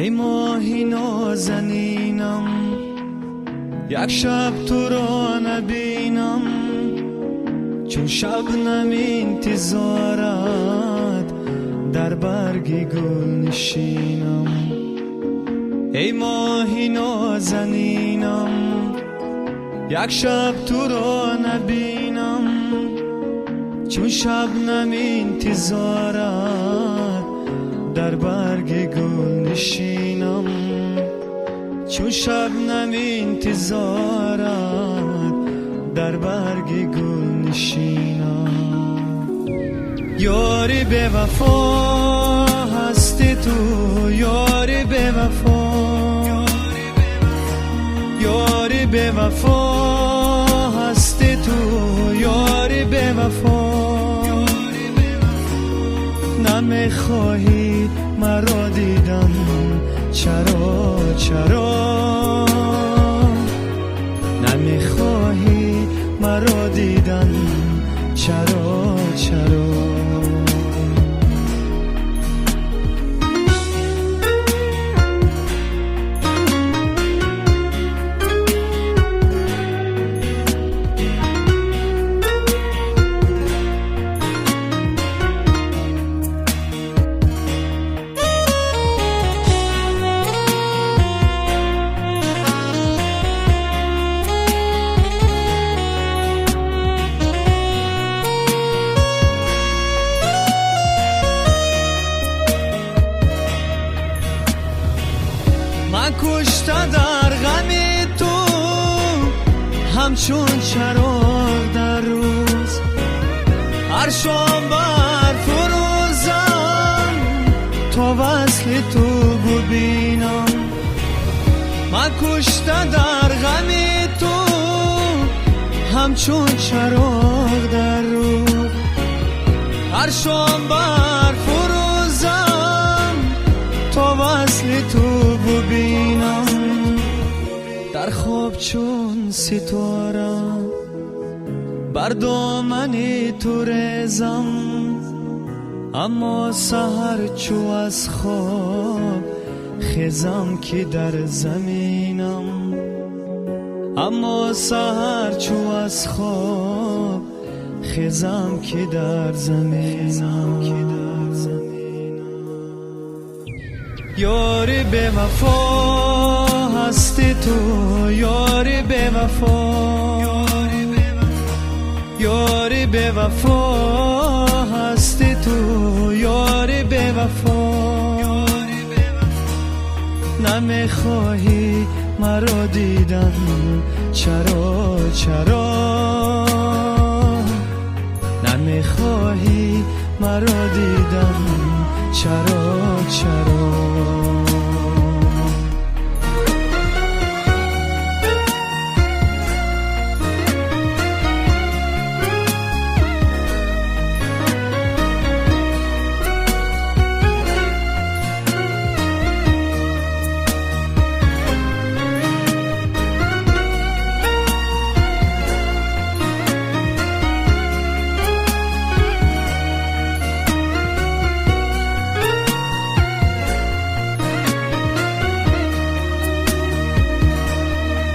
ای ماهی نازنینم، یک شب تو را نبینم، چون شبنم انتظارت در برگ گل نشینم. ای ماهی نازنینم، یک شب تو را نبینم، چون شبنم انتظارت در برگ گل نشینم. چون شبنم انتظارت در برگ گل نشینم. یاری به وفا هستی تو، یاری به وفا، یاری به وفا هستی تو، یاری به وفا. نمیخواهی مرا دیدن، چرا چرا نمیخواهی مرا دیدن، چرا چرا. من کشته در غم تو، همچون چراغ در روز، هر شام بر فروزم تا وصل تو ببینم. من کشته در غم تو، همچون چراغ در روز، هر شام بر فروزم تا وصل تو ببینم. در خواب چون ستاره بر دامن تو ریزم، اما سحر چو از خواب خیزم که در زمینم. اما سحر چو از خواب خیزم که در زمینم. یاری به وفا هستی تو، یاری به وفا، یاری به وفا هستی تو، یاری به وفا. نمیخواهی مرا دیدن، چرا چرا نمیخواهی مرا دیدن، چرا چرا.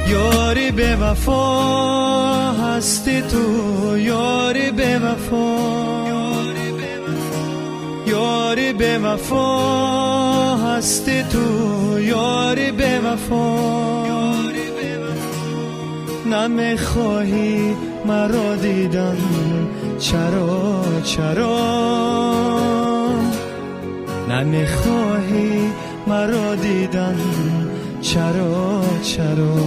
یاری به وفا هستی تو، یاری به وفا، یاری به وفا هستی تو، یاری به وفا. نمیخواهی مرا دیدن، چرا چرا نمیخواهی مرا دیدن، چرا چرا.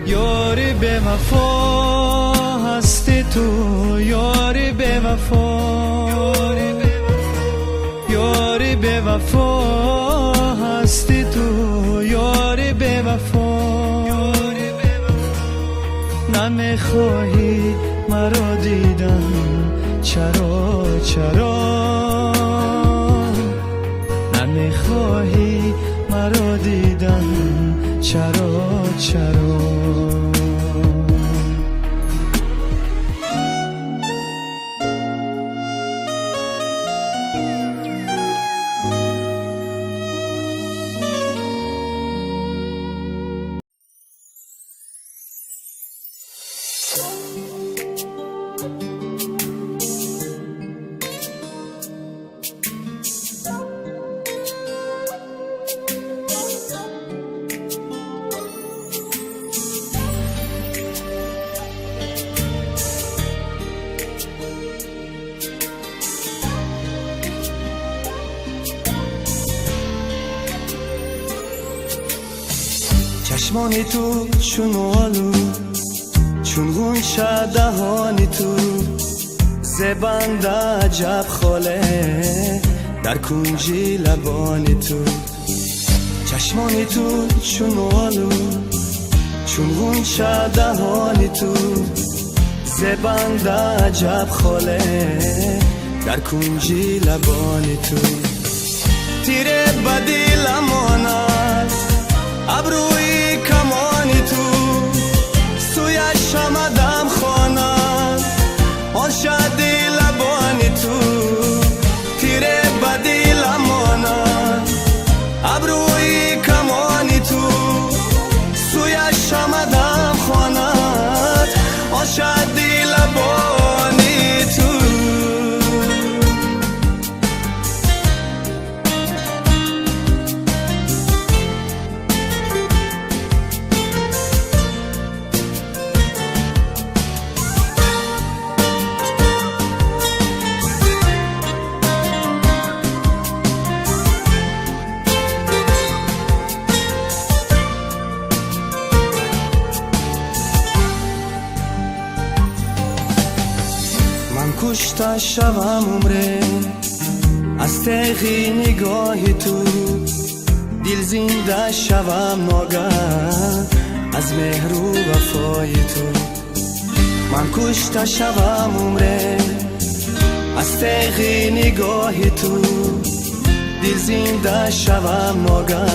یاری به وفا هستی تو، یاری به وفا، یاری به وفا هستی تو، یاری به وفا. نمیخواهی مرا دیدن، چرا چرا نمیخواهی مرا دیدن، چرا چرا. چشمانی تو چون آلو چون گونشه دهانی تو زبند عجب خاله در کنجی لبانی تو چشمانی تو چون آلو چون گونشه دهانی تو زبند عجب خاله در کنجی لبانی تو تیره بدی لمانت ابروی کمانی تو سویش آمدم خانم آن شدی لبانی تو تیره بدی لمانت ابروی کمانی تو سویش آمدم خانت آن شدی لبانی تو کشته شوم عمره از تیغی نگاهی تو دل زنده شوم ناگه از مهر و وفای تو من کشته شوم عمره از تیغی نگاهی تو دل زنده شوم ناگه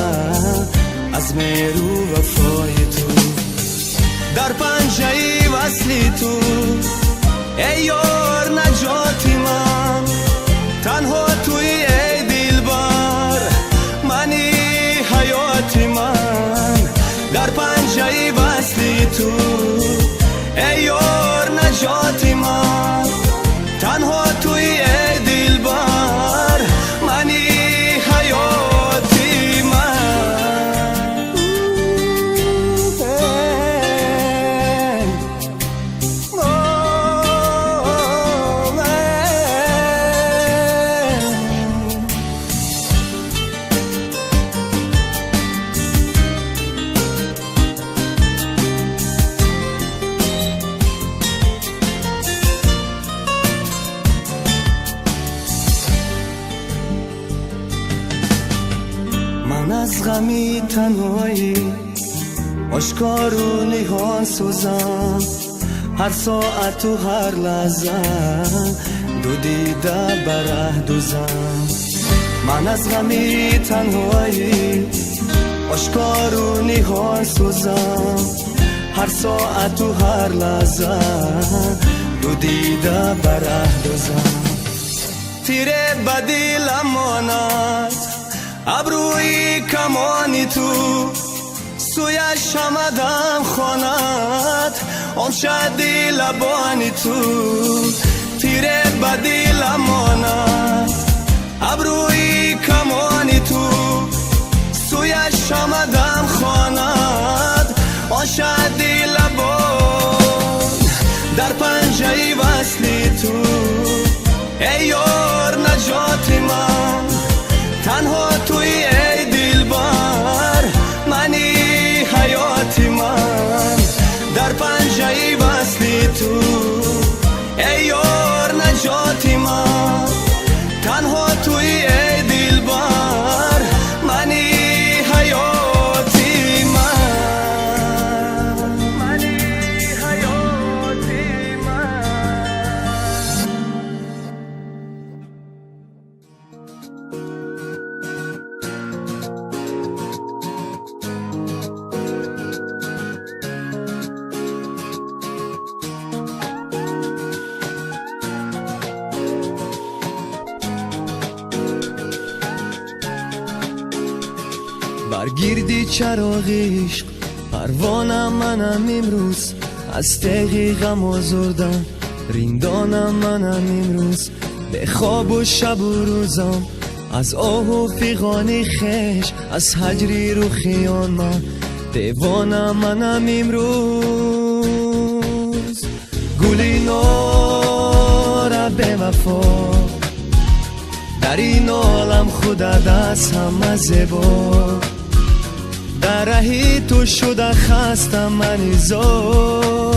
از مهر و وفای تو در پنجه وصلی تو ای یار نجاتی من تنها توی ای دلبر منی حیاتی من در پنجه وصلی تو ای یار نجاتی من تنها توی ای دلبر منی حیاتی من من از غمی تنهایی آشکار و نهان سوزم هر ساعت و هر لحظه دو دیده بره دوزم من از غمی تنهایی آشکار و نهان سوزم هر ساعت و هر لحظه دو دیده بره دوزم تیره بدی لمانت ابروی کمانی تو سویش آمدم خانت آن شدی لبانی تو تیره بدی لمانت ابروی کمانی تو سویش آمدم خانت آن شدی لبان در پنجه وصلی تو ای یار نجاتی من تنها توی ای دلبر منی حیاتی من در پنجه وصلی تو ای یار نجاتی من تنها توی ای دلبر منی حیاتی من منی حیاتی من برگیردی چراغ عشق پروانم منم امروز از تیغ غم آزردم ریندانم منم امروز به خواب و شب و روزم از آه و فیغان خش از هجری رو خیان من دیوانم منم امروز گلی نار به وفا در این عالم خودت از همه زیبا در رهی تو شده خستم من ایزار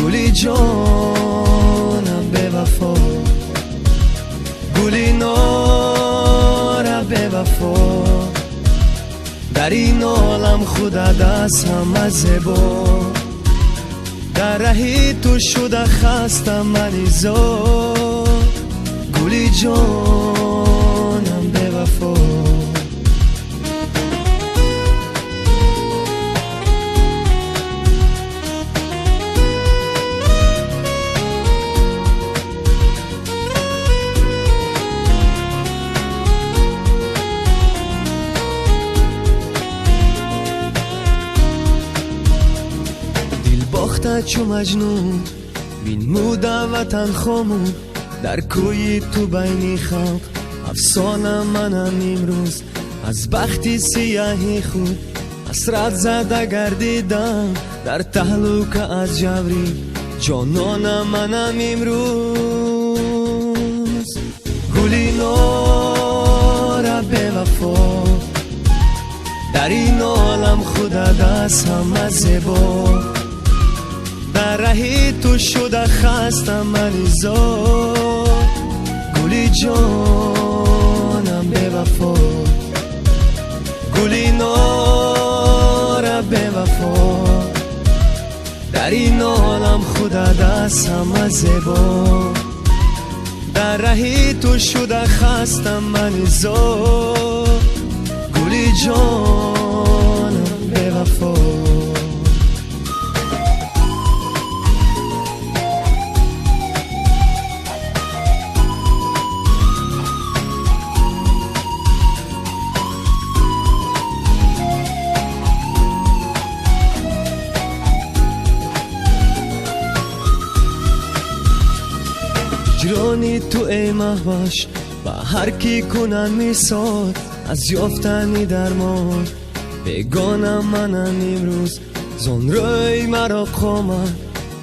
گلی جانم به وفا گلی نارم به وفا در این عالم خدا دست همه زبا در رهی تو شده خستم من ایزار گلی جانم به وفا باخته چو مجنون بین موده وطن خامون در کوی تو بینی خلق افسانه منم امروز از بختی سیاهی خود حسرت زده گردیدم در تهلوک از جبری جانان منم امروز گلی نار به وفا در این عالم خدا دست همه زبا در رهی تو شده خستم من ایزار گلی جانم به وفا گلی نار به وفا در این عالم خدا دست همه زبا در رهی تو شده خستم من ایزار گلی جانم به وفا هجرانی تو ای محوش با هر کی کنن میساد از یافتنی درمان بگانم منم امروز زون روی مرا قامت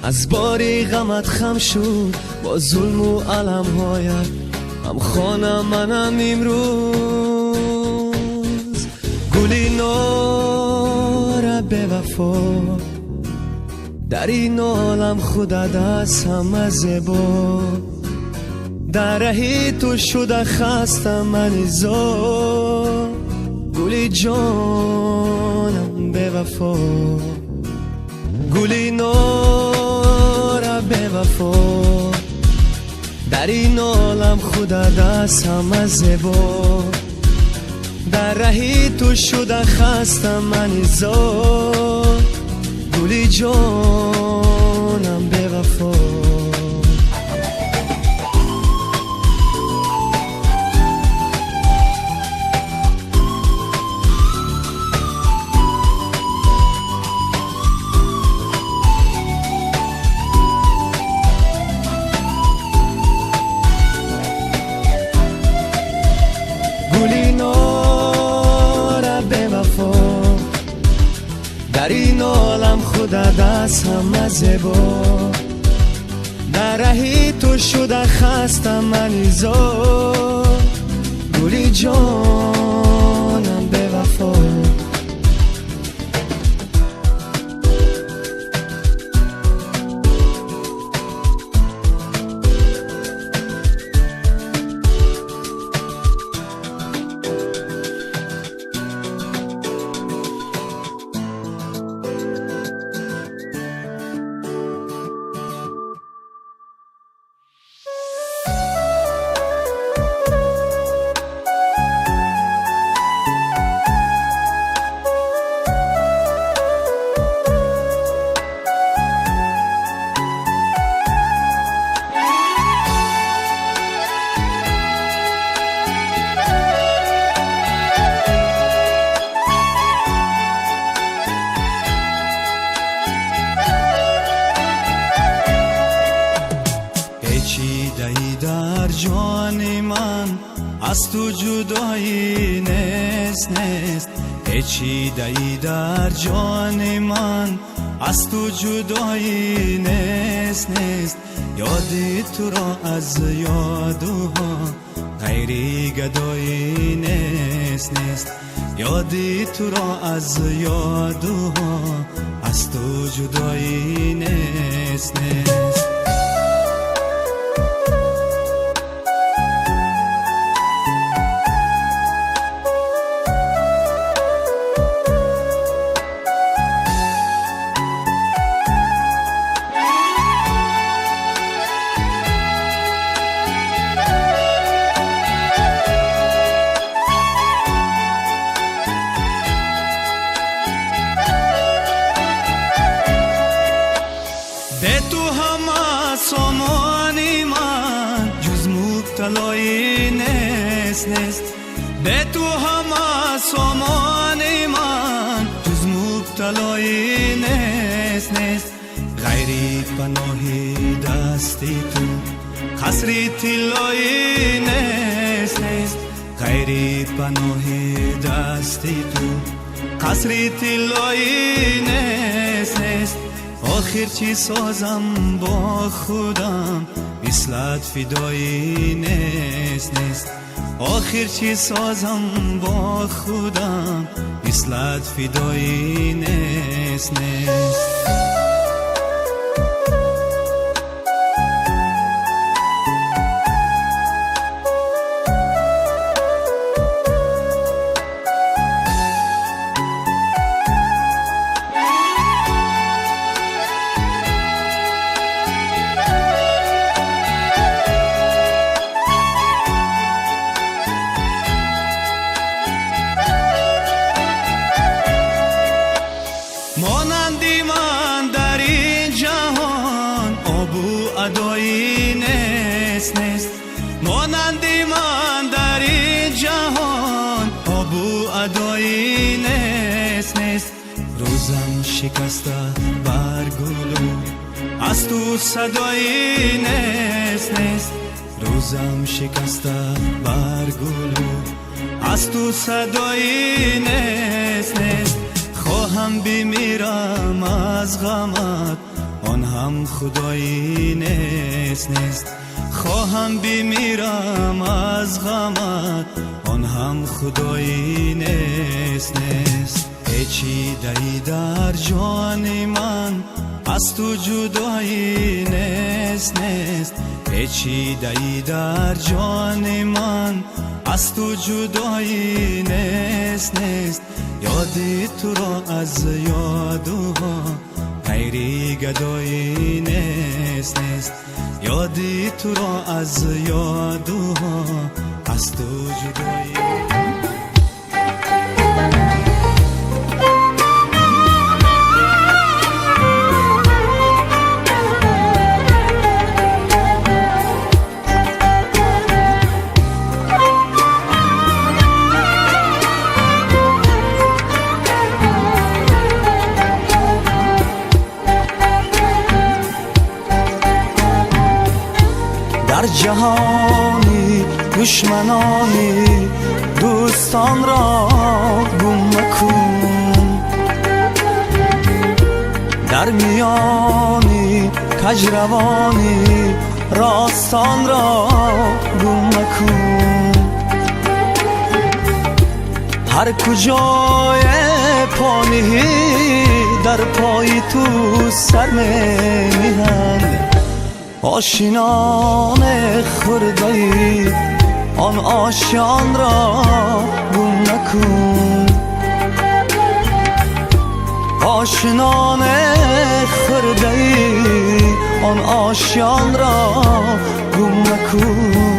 از باری غمت خم شد با ظلم و علم هایت هم خانم منم امروز گلی نار به وفا در این عالم خدا دست همه زبا در رهی تو شده خستم من ایزار گلی جانم به وفا گلی نار به وفا در این عالم خدا دست همه زبا در رهی تو شده خستم من ایزار گلی جانم به وفا گلی نار به وفا در این عالم خدا دست همه زبا در رهی تو شده خستم من ایزار گلی جانم به وفا پیچیده‌ای در جان من از تو جدایی نیست پیچیده‌ای در جان من از تو جدایی نیست یادی تو را از یادها غیری گدایی نیست یادی تو را از یادها از تو جدایی نیست نیست. به تو همه سامانی من جز مبتلایی نیست نیست. به تو همه سامانی من جز مبتلایی نیست نیست. غیری پناهی دستی تو قصری طلایی نیست نیست. غیری پناهی دستی تو قصری طلایی نیست نیست. آخر چی سازم با خودم مثلت فدایی نیست نیست. آخر چی سازم با خودم مثلت فدایی نیست نیست. مانندی من در این جهان آبو ادایی نیست نیست. مانندی من در این جهان آبو ادایی نیست نیست. روزم شکسته بر گلو از تو صدایی نیست نیست. روزم شکسته بر گلو از تو صدایی نیست نیست. خواهم بمیرم از غمت آن هم خدایی نیست نیست. خواهم بمیرم از غمت آن هم خدایی نیست نیست. هیچی دهی در جان من از تو جدایی نیست نیست. هیچی دهی در جان من از تو جدایی نیست نیست. یادی تو را از یادها غیری گدایی نیست نیست. یادی تو را از یادها از تو جدایی. در جهانی دشمنانی دوستان را گم مکن. در میانی کجروانی راستان را گم مکن. هر کجای پانهی در پای تو سر می‌نهند. آشینان خرده‌ای آن آشیان را گم نکن. آشینان خرده‌ای آن آشیان را گم نکن.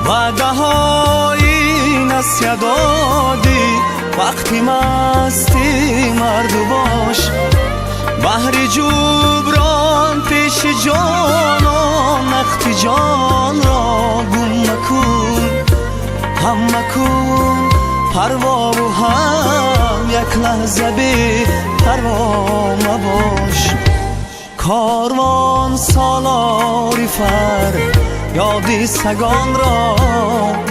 وعده های نسیه دادی وقتی مستی مرد باش. بحر جبران پیش جانان وقتی جان را گم مکن. هم مکن پروا و هم یک لحظه بی پروا مباش. کاروان سالاری فر یادی سگان را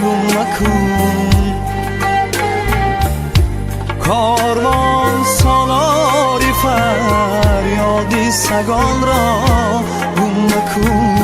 گم مکن. کاروان سالاری فر یادی سگان را گم مکن.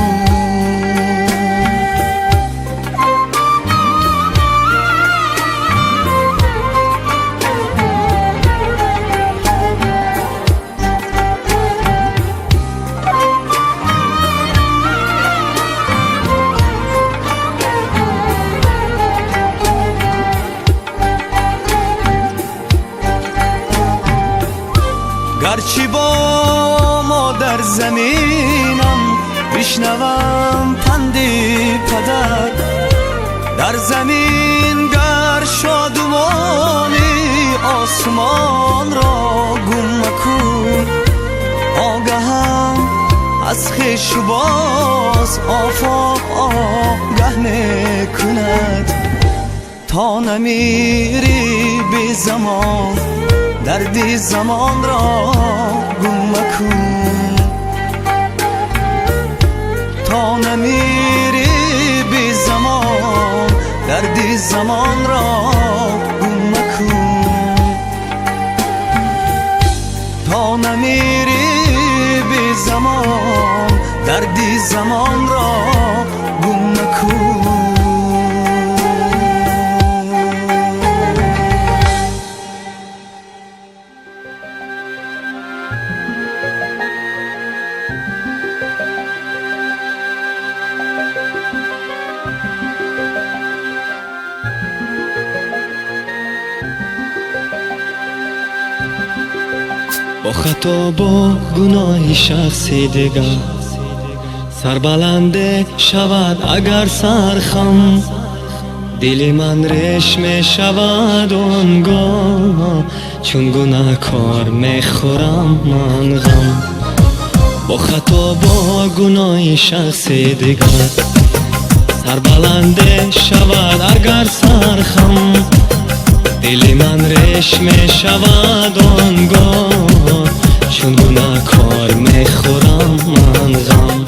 گرچه با ما در زمینم بشنوم پندی پدر، در زمین گر شادمانی آسمان را گم مکن. آگهم از خویش باز آفاق آگه میکند، تا نمیری بی زمان دردی زمان را گم مکن. تا نمیری بی زمان دردی زمان را گم مکن. تا نمیری بی زمان دردی زمان را گم مکن. با خطا با گناه شخصی دیگر سربلنده شود اگر سرخم، دل من رشمه شود آنگاه چون گناهکار میخورم من غم. با خطا با گناه شخصی دیگر سربلنده شود اگر سرخم، دل من رشمه شود آنگاه چون گناهکار میخورم من غم.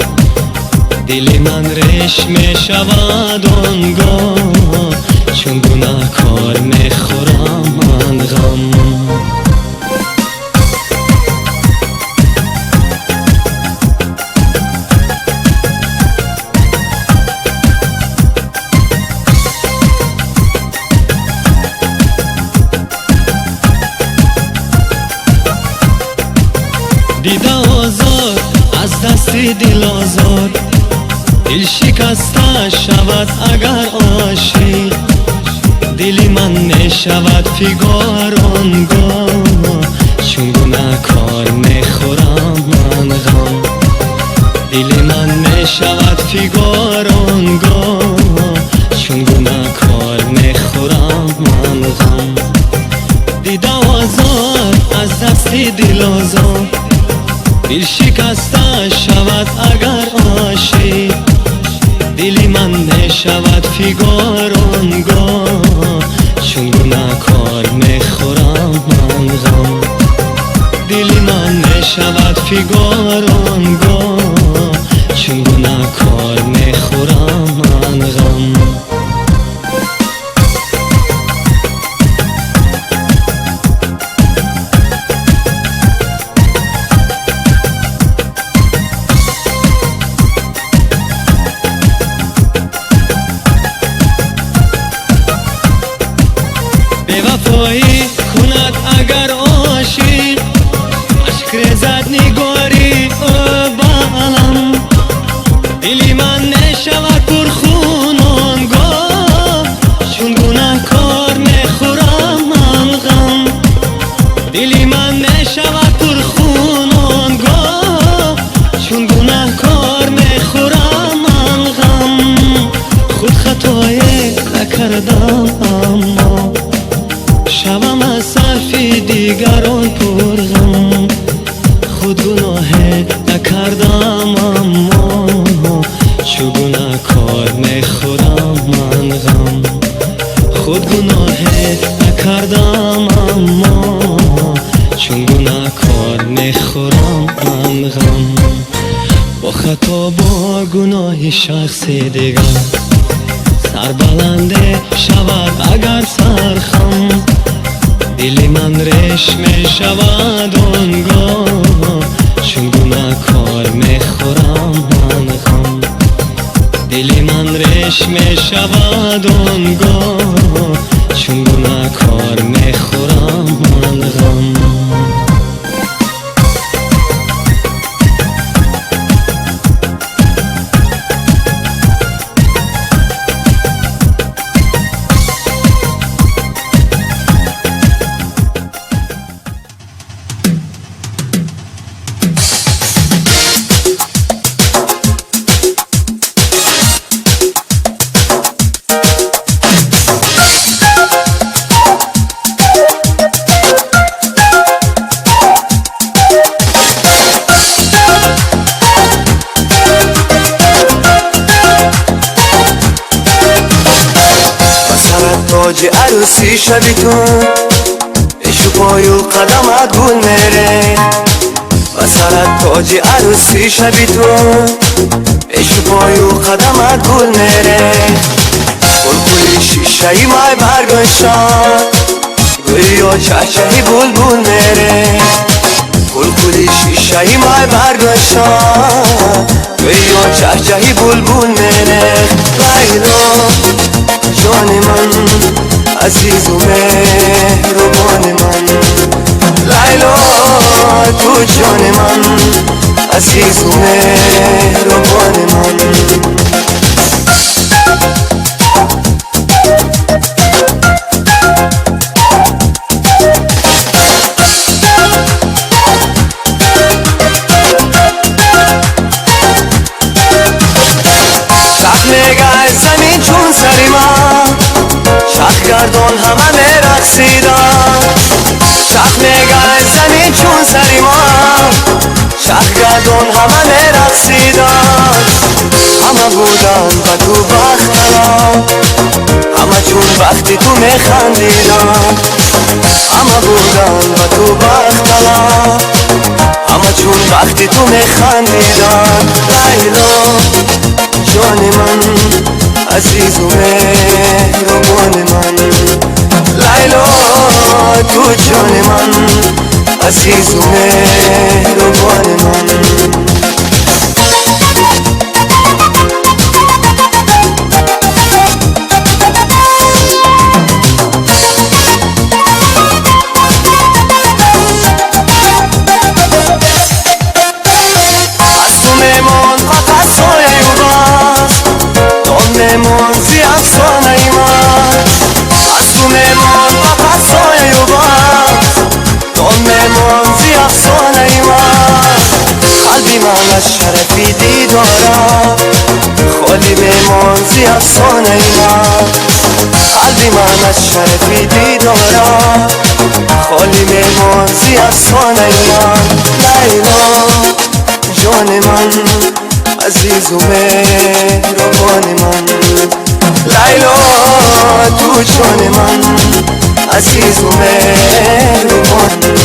دل من رشمه شود آنگاه چون گناهکار میخورم من غم. دیده آزار از دست دل آزار، دل شکسته شود اگر عاشق، دل من می شود فیگار آنگاه چون گناهکار میخورم من غم. دل من می شود فیگار آنگاه چون گناهکار میخورم من غم. دیده آزار از دست دل آزار، دل شکسته شود اگر عاشق، دل من نشود فیگار آنگاه چون گناهکار میخورم من غم. دل من نشود فیگار آنگاه چون گناهکار میخورم من غم. وفایی کند اگر عاشق، عشق ریزد نگاری بالم، دل من نشود پرخون آنگاه چون گناهکار میخورم من غم. دل من نشود پرخون آنگاه چون گناهکار میخورم من غم. خود خطای نکردم اما شوم از صرف دیگران پرغم. خود گناه نکردم اما چو گناهکار میخورم من غم. خود گناه نکردم اما چون گناهکار میخورم من غم. گناهی شخصی دیگر سر بلنده شود اگر سرخم دل من رشمه شود آنگاه چون گناهکار میخورم من غم دل من رشمه شود آنگاه چون گناهکار میخورم من غم تاج عروسی شبی تو ایشو پای و قدمت گل میره و سرت تاج عروسی شبی تو ایشو پای و قدمت گل میره گل شیشه ای مای برگشتن گویا چهچهی بلبل میره گل شیشه ای مای برگشتن گویا چهچهی بلبل میره لیلا جان من عزیز و مهربان من لیلا تو جان من عزیز و مهربان من نگاه زمین چون سری من شخ گردان همه میرقصیدن شخ نگاه زمین چون سری من شخ گردان همه میرقصیدن همه بودن و تو بختلم همه چون وقتی تو میخندیدن همه بودن و تو بختلم همه چون وقتی تو میخندیدن لیلا جان من عزیز و مهربان من لیلا تو جان من عزیز و مهربان من میمون زی افسانه ای من از تو میمون فقط سایه و بس تو میمون زی افسانه ای من قلبی من از شرفی دیدارم خالی میمون زی افسانه ای من قلبی من از شرفی دیدارم خالی میمون زی افسانه ای من لیلا جان من عزیز و مهربان من لیلا تو جان من عزیز و مهربان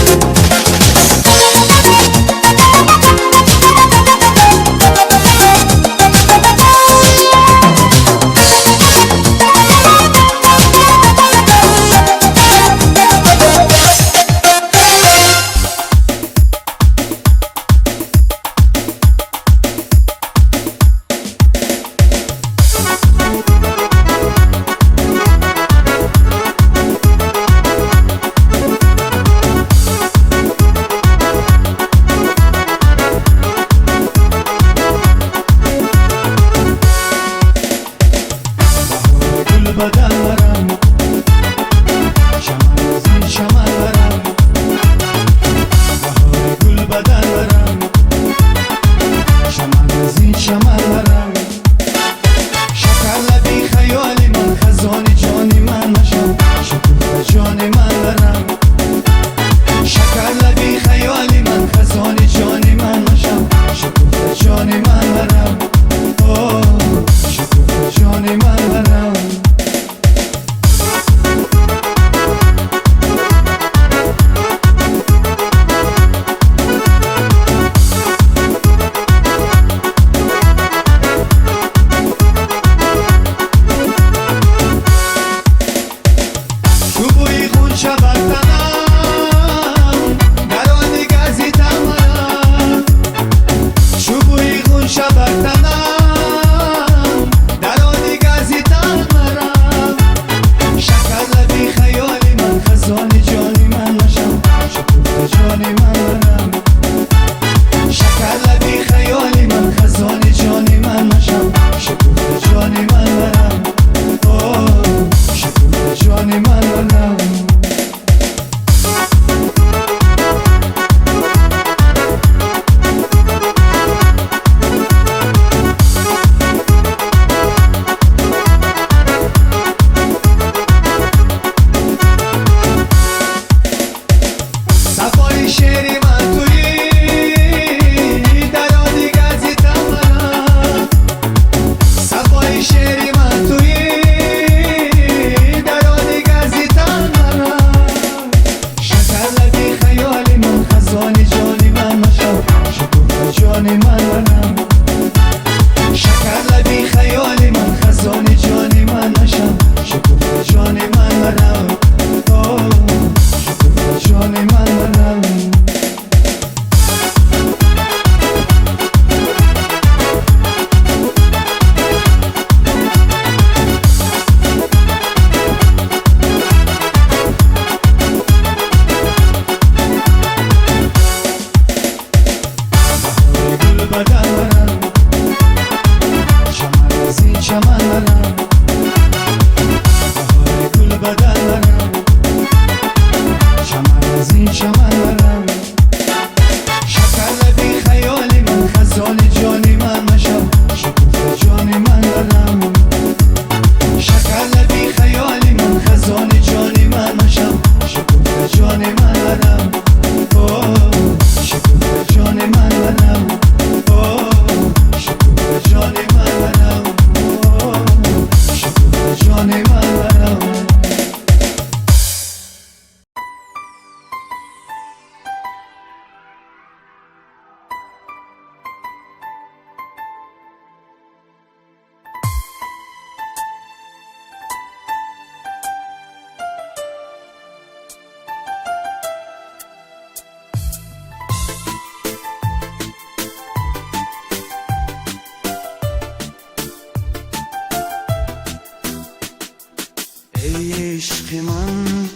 ای عشق من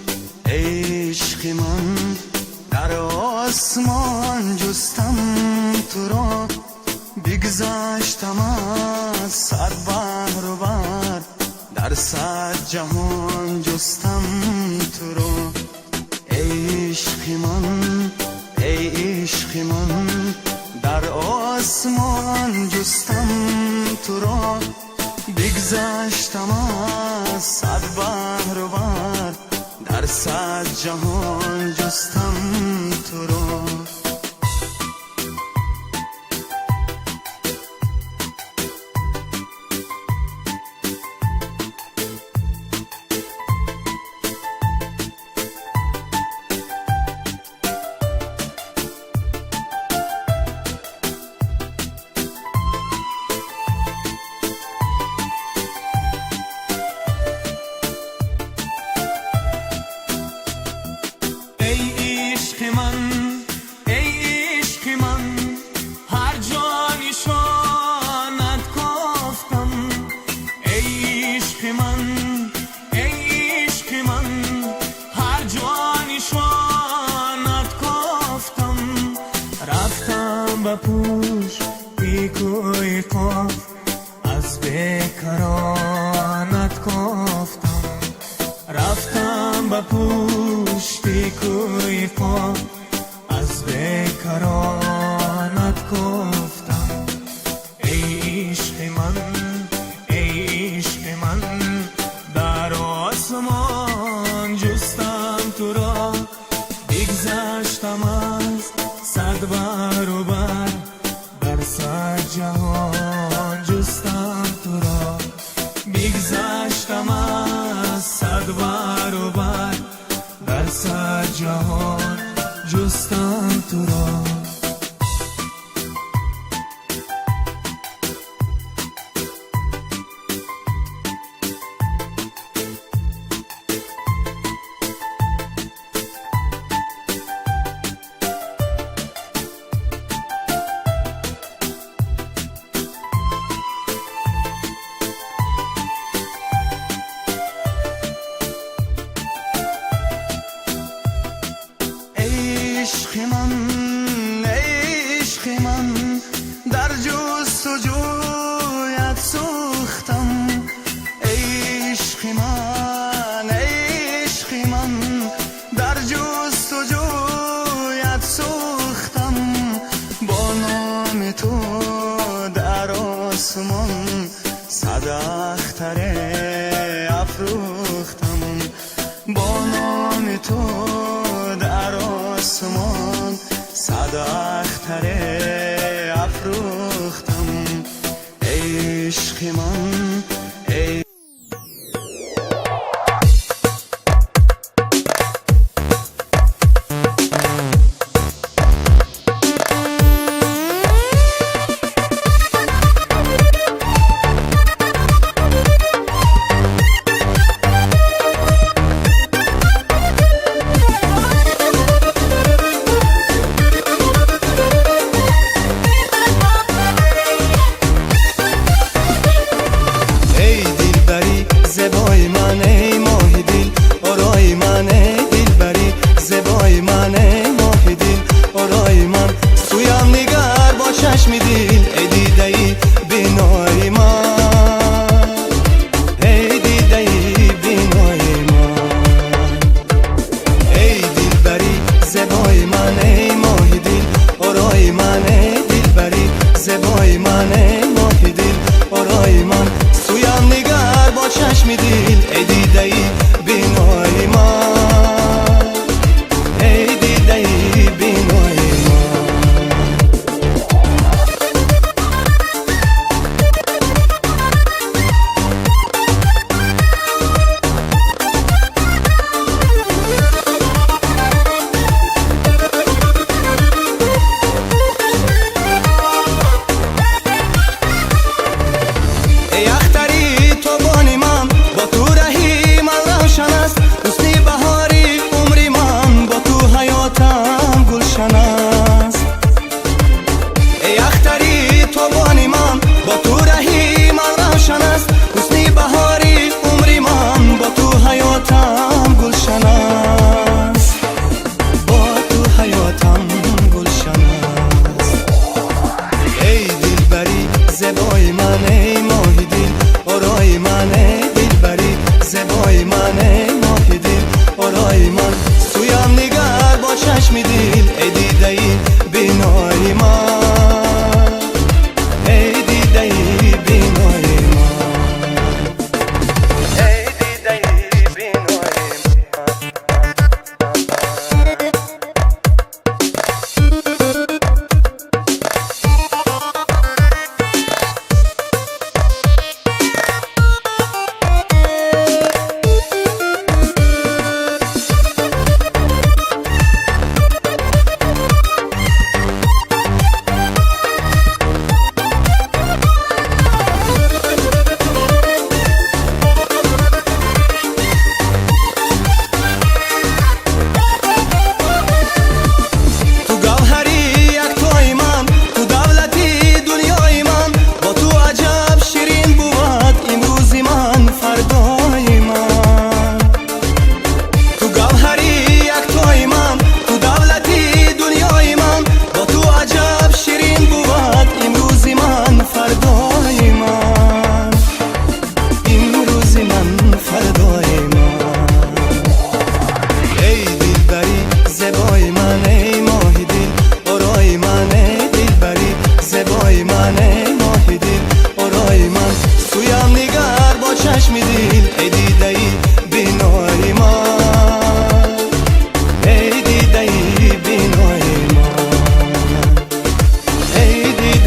ای عشق من در آسمان جستم تو را بگذشتم از صد بحر و بر در صد جهان جستم تو را ای عشق من ای عشق من در آسمان جستم تو را بگذشتم از صد بحر و بر در صد جهان جستم تو را بپوش بیکوی قاف از بیکرانت کفتم رفتم بپوش بیکوی قاف از بیکرانت کفتم ای عشق من ای عشق من در آسمان جستم تو را بگذشتم از صد بر و بر در صد جهان جستم تو را بگذشتم از صد بر و بر در صد جهان جستم تو را عشق من ای عشق من در جستجویت سوختم ای عشق من ای عشق من در جستجویت سوختم با نام تو در آسمان صد اختر افروختم با نام تو در آسمان صد اختر افروختم ای عشق من ای زبای من ای ماه دل آرای من ای دلبری زبای من ای ماه دل آرای من سویم نگر با چشم دل ای دیده ای بینای من ای دیده ای بینای من ای دلبری زبای من ای ماه دل آرای من ای دلبری زبای من ای ماه دل آرای من سویم نگر با چشم دل ای دیده ای بینای من ای دیده ای بینای من ای اختری تو بانی من با تو رهی من زبای منه ماهی دل آرای من سویم نگر با چشم دل ای دیده ای بینای من ای دیده ای بینای من ای دیده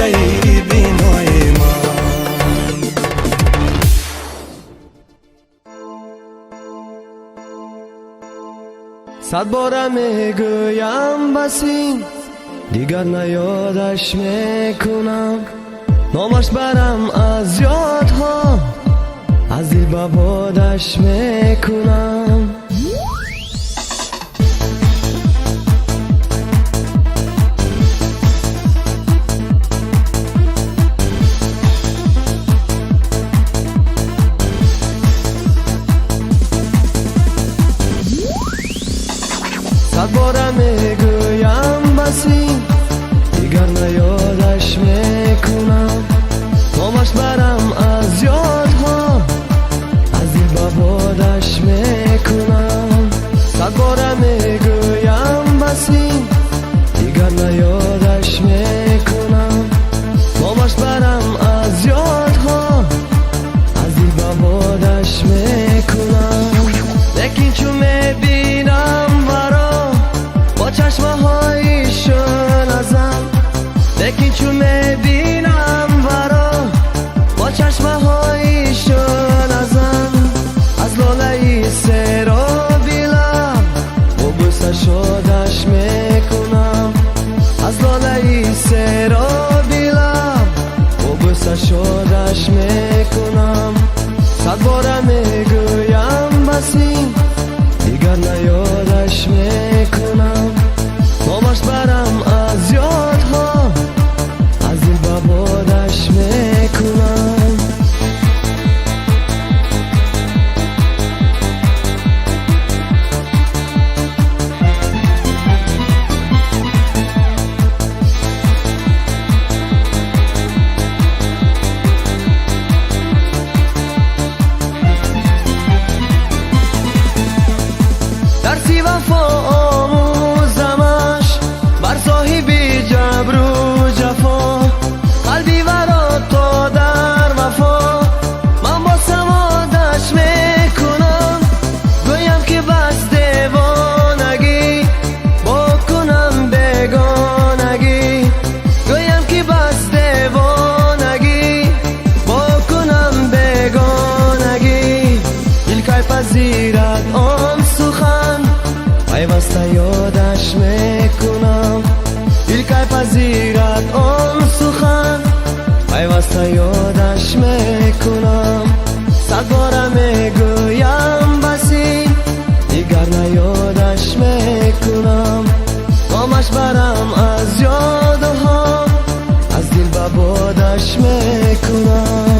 ای بینای صد بارم میگویم بسی دیگر نیادش میکنم نامش برم از یادها از دل به بادش میکنم صد بارم میگویم بسی دیگر نیادش میکنم نامش برم از یادها از دل به بادش میکنم صد بارم میگویم بسی دیگر نیادش میکنم نامش برم از یادها از دل به بادش میکنم لیکن چون میبینم چشمه هایشون ازم لیکن چون میبینم ورا با چشمه هایشون ازم از لاله سرابی لب و بوسه شدش میکنم از لاله سرابی لب و بوسه شدش میکنم صد باره میگویم بسی دیگر نیادش میکنم نامش برم از یادها از دل به بادش میکنم درسی وفا آموزمش بر صاحبی جبر و جفا قلبی ورا تو در وفا من با سمادش میکنم گویم که بس دیوانگی بکنم بگانگی گویم که بس دیوانگی بکنم بگانگی دل که پذیرد آن سخن پیوسته یادش میکنم دل که پذیرد آن سخن پیوسته یادش میکنم صد باره میگویم بسی دیگر نیادش میکنم نامش برم از یادها از دل به بادش میکنم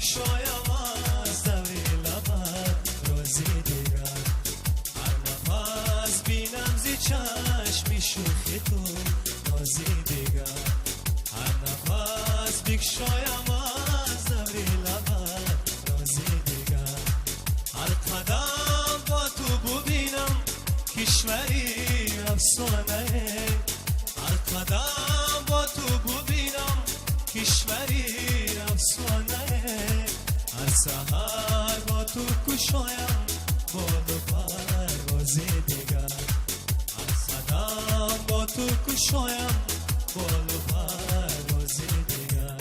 بگشایم از دوری لبت رازی دیگر. هر نفس بینم زی چشمی شوخی تو نازی دیگر. هر نفس بگشایم از دوری لبت رازی دیگر. هر قدم با تو ببینم کشوری افسانه. هر قدم با تو ببینم کشوری افسانه. هر سحر با تو کشایم بال و پروازی دیگر. هر صدم با تو کشایم بال و پروازی دیگر.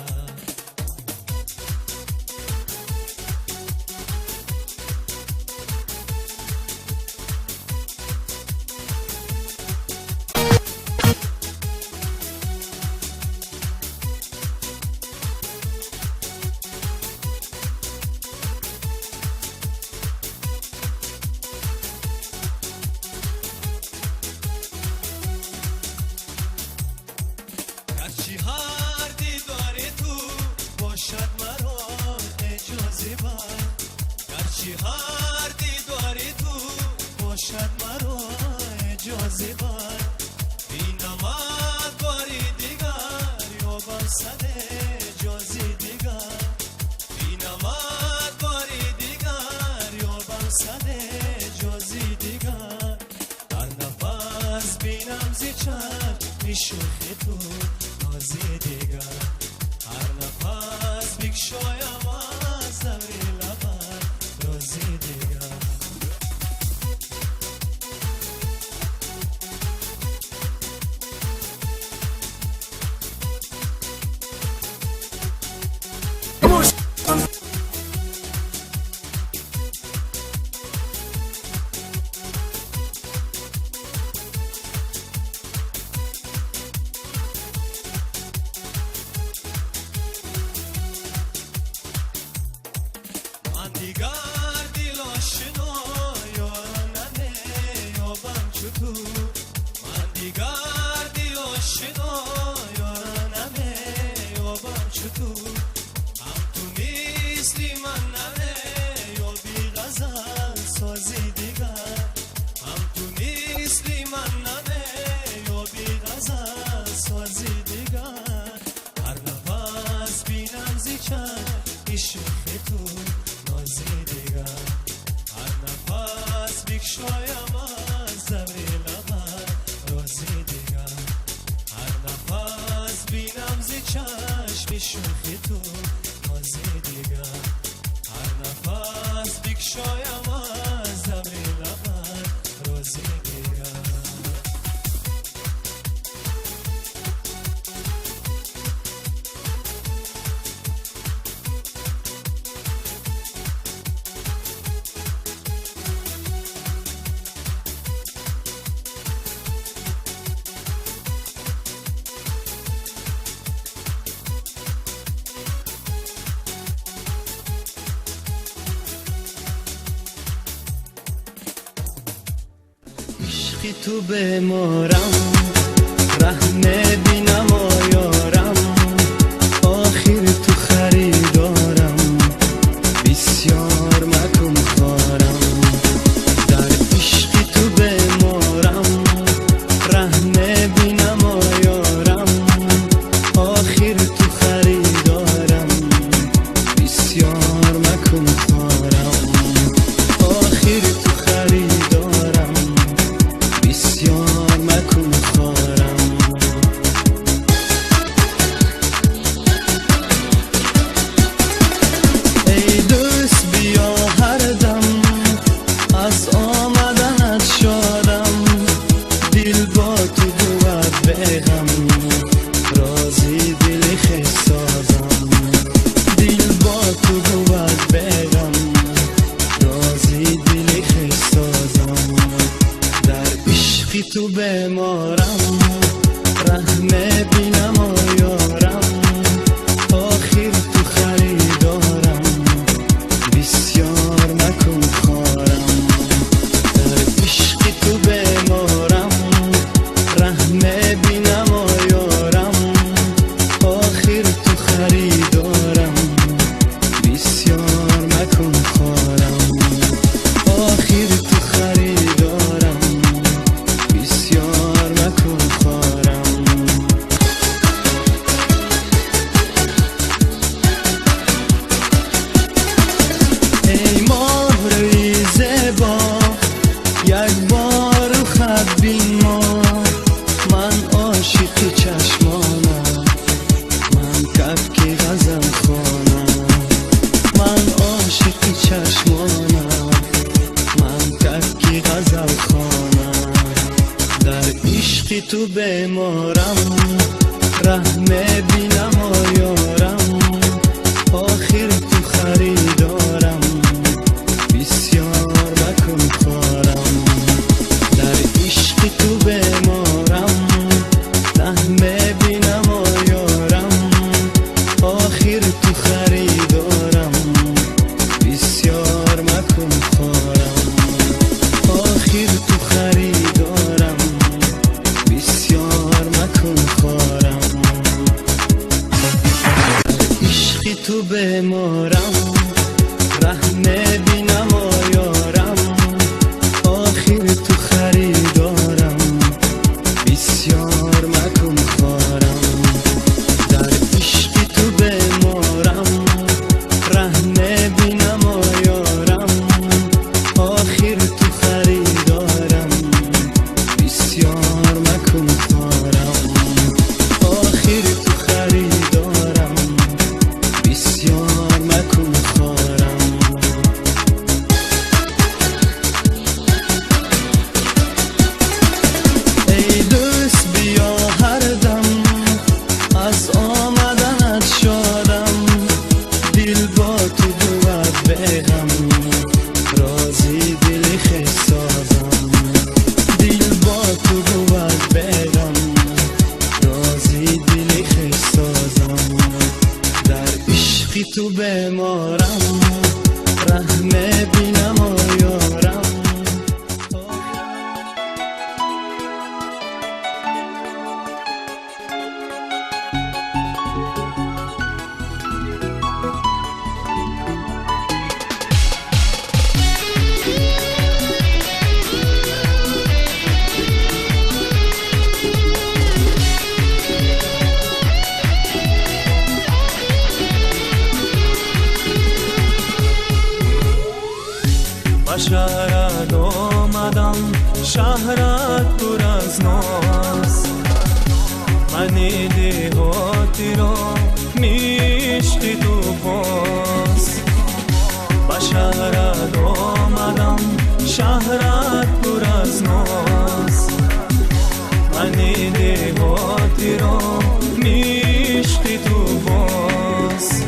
هرچی هر دیدار تو باشد مرا اجازه بر. هرچی هر دیدار تو باشد مرا اجازه بر. بینمت باری دیگر یابم صد اجازه دیگر. بینمت باری دیگر یابم صد اجازه دیگر. هر نفس بینم زی چشم شوخی تو نازی دیگر. هر نفس بگشایم از دوری لبت رازی دیگر. من دیگر دل آشنا یارم نمیابم چو تو. من دیگر دل آشنا یارم نمیابم چو تو. هم تو نیستی من نمیابی غزل سازی دیگر. هم تو نیستی من نمیابی غزل سازی دیگر. هر نفس بینم زی چشم شوخی تو نازی دیگر. هر نفس بگشایم از دوری لبت رازی دیگر. هر نفس بینم زی چشم شوخی تو نازی دیگر. هر نفس بگشایم از دوری لبت رازی دیگر. عشقی تو بمارم ره نبینم آیارم. آخر تو خریدارم بسیار مکن خارم. در عشقی تو بمارم ره نبینم آیارم. آخر تو خریدارم بسیار مکن خارم. آخر تو خریدارم بسیار مکن خارم. ای دوست بیا هر دم از آمدنت شادم. دل با تو بود بغم رازی دل خیش سازم. دل با تو بود بغم رازی دل خیش سازم. در عشقی تو بمارم ره نبینم آیارم. آخر تو خریدارم بسیار مکن خارم. در عشقی تو بمارم ره نبینم آیارم. آخر تو خریدارم بسیار تو بمارم ره نبینم آیارم آخر تو خریدارم بسیار مکن خارم در عشقی تو بمارم ره نبینم آیارم آخر تو خریدارم بسیار مکن خارم آخر تو خریدارم بسیار مکن خارم ای دوست بیا هر دم از آمدنت شادم دل با تو بود بغم رازی دل خوش سازم دل با تو بود بغم رازی دل خوش سازم در عشقی تو بمارم ره نبینم آیارم به شهرت آمدم شهرت پر از ناز من دیهاتی را میشتی تو باز به شهرت آمدم شهرت پر از ناز من دیهاتی را میشتی تو باز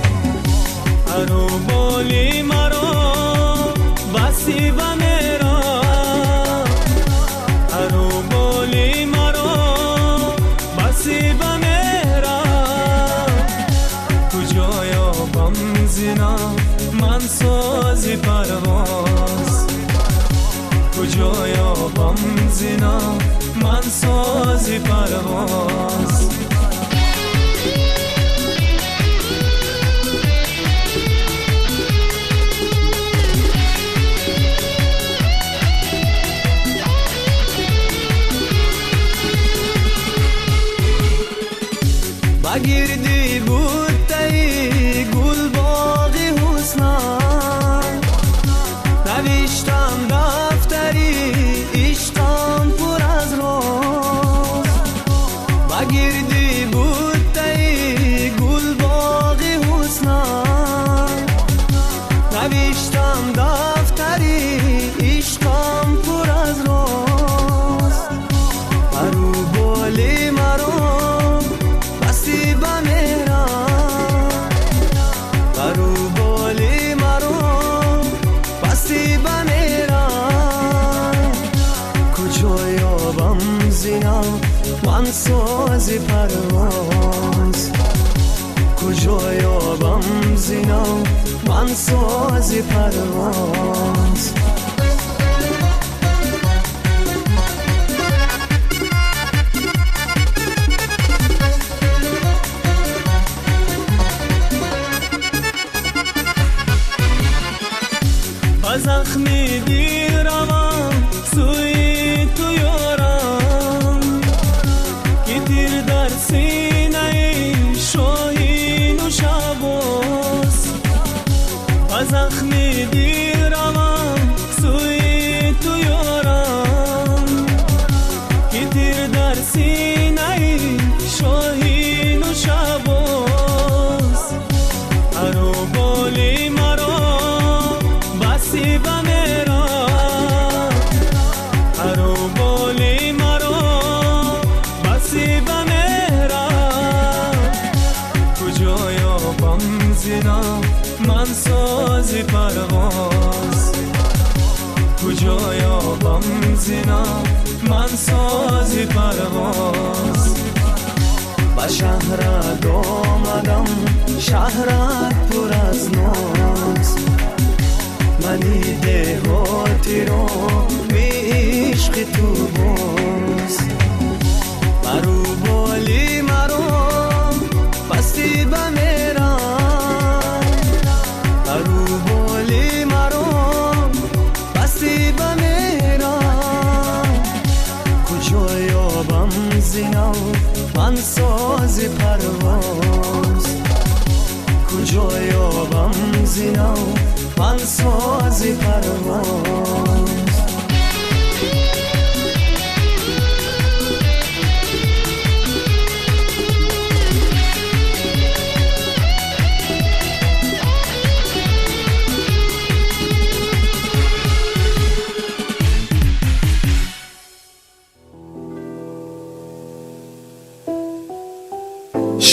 هرو بالی مرا بسی و میرا هرو بالی مرا بسی و میرا کجا یابم زینا من سازی پرواز کجا یابم زینا من سازی پرواز بگیردی بود تایی گل باغی حسنم نوشتم دفتری عشقم پر از راز بگیردی بود تایی گل باغی حسنم نوشتم دفتری عشقم پر از راز برو بالی مرا بسی با میرا برو بالی مرا بسی با میرا کجا یابم زینا من سازی پرواز کجا یابم زینا من سازی پرواز زخمی دیر روم سوی تو یارم که تیر در سینه شاهین و شباز زخمی دیر روم سوی تو یارم که تیر در سینه شاهین و شباز هرو بالی مرا بسی و میرا هرو بالی مرا بسی و میرا کجا یابم زینا من سازی پرواز کجا یابم زینا من سازی پرواز به شهرت آمدم شهرت پر از ناز منی دهاتی رو به عشق تو باز برو بالی مرا بستی به میرا پرواز کجا یابم زینا من سازی پرواز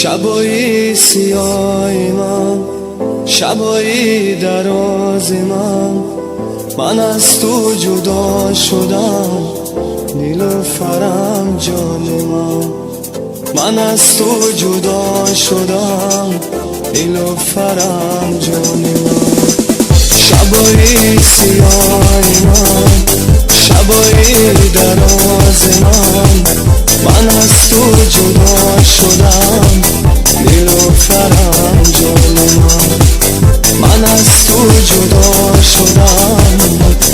شبایی سیاهی شبایی دراز من از تو جدا شدم نیلوفرم جان من از تو جدا شدم نیلوفرم جان شبایی سیاهی شبایی دراز من از تو جدا شدم نیلوفرم جان من از تو جدا شدم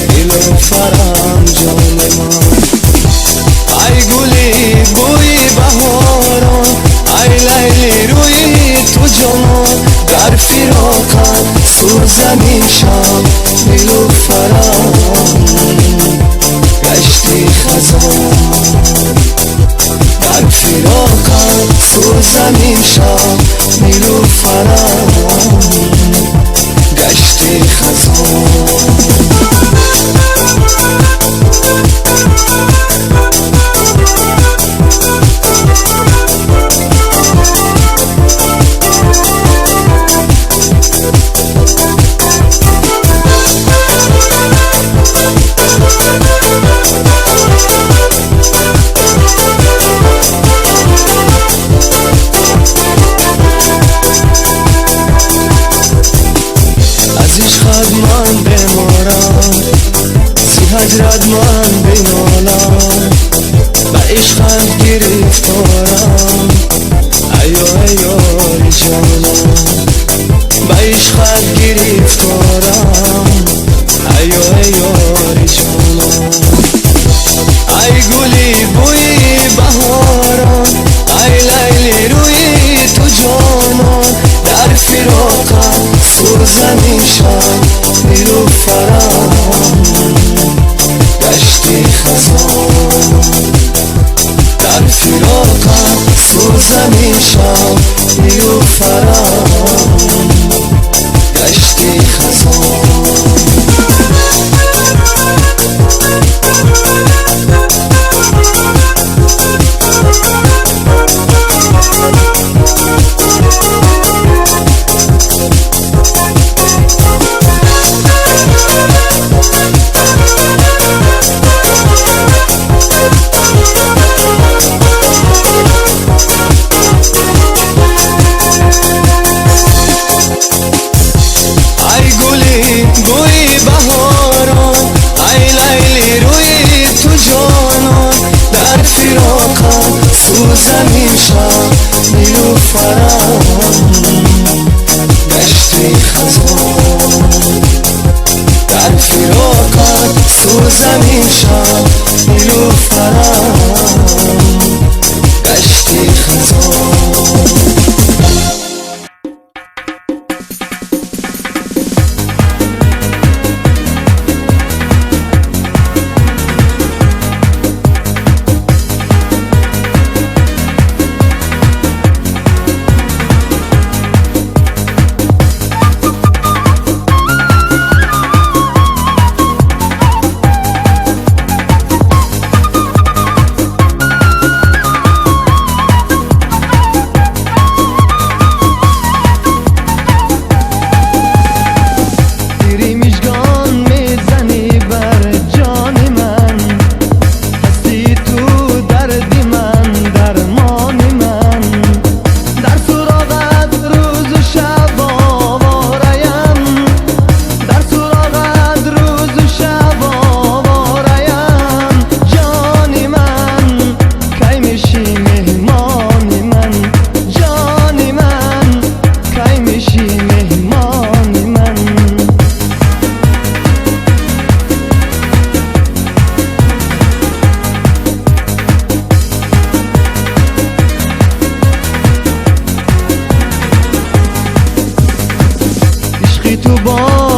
نیلوفرم جان ای گلی بوی بهاران ای لیلی روی تو جان در فراقت سوزم شب نیلوفرم گشتی خزان در فراقت سوزم شب نیلوفرم گشتی خزان من بمارم زی هجرت من بنالم با عشقت گرفتارم ایو ایو جانم با عشقت گرفتارم ایو ایو جانم ای گلی بوی بهارم ای لیلی روی تو جانم در فراقت سوزم شب نیلوفرم گشتی خزان در فراقت سوزم شب نیلوفرم گشتی خزان بوی بهاران ای لیلی روی تو جانان در فراقت سوزم شب نیلوفرم گشتی خزان در فراقت سوزم شب نیلوفرم گشتی خزان تو با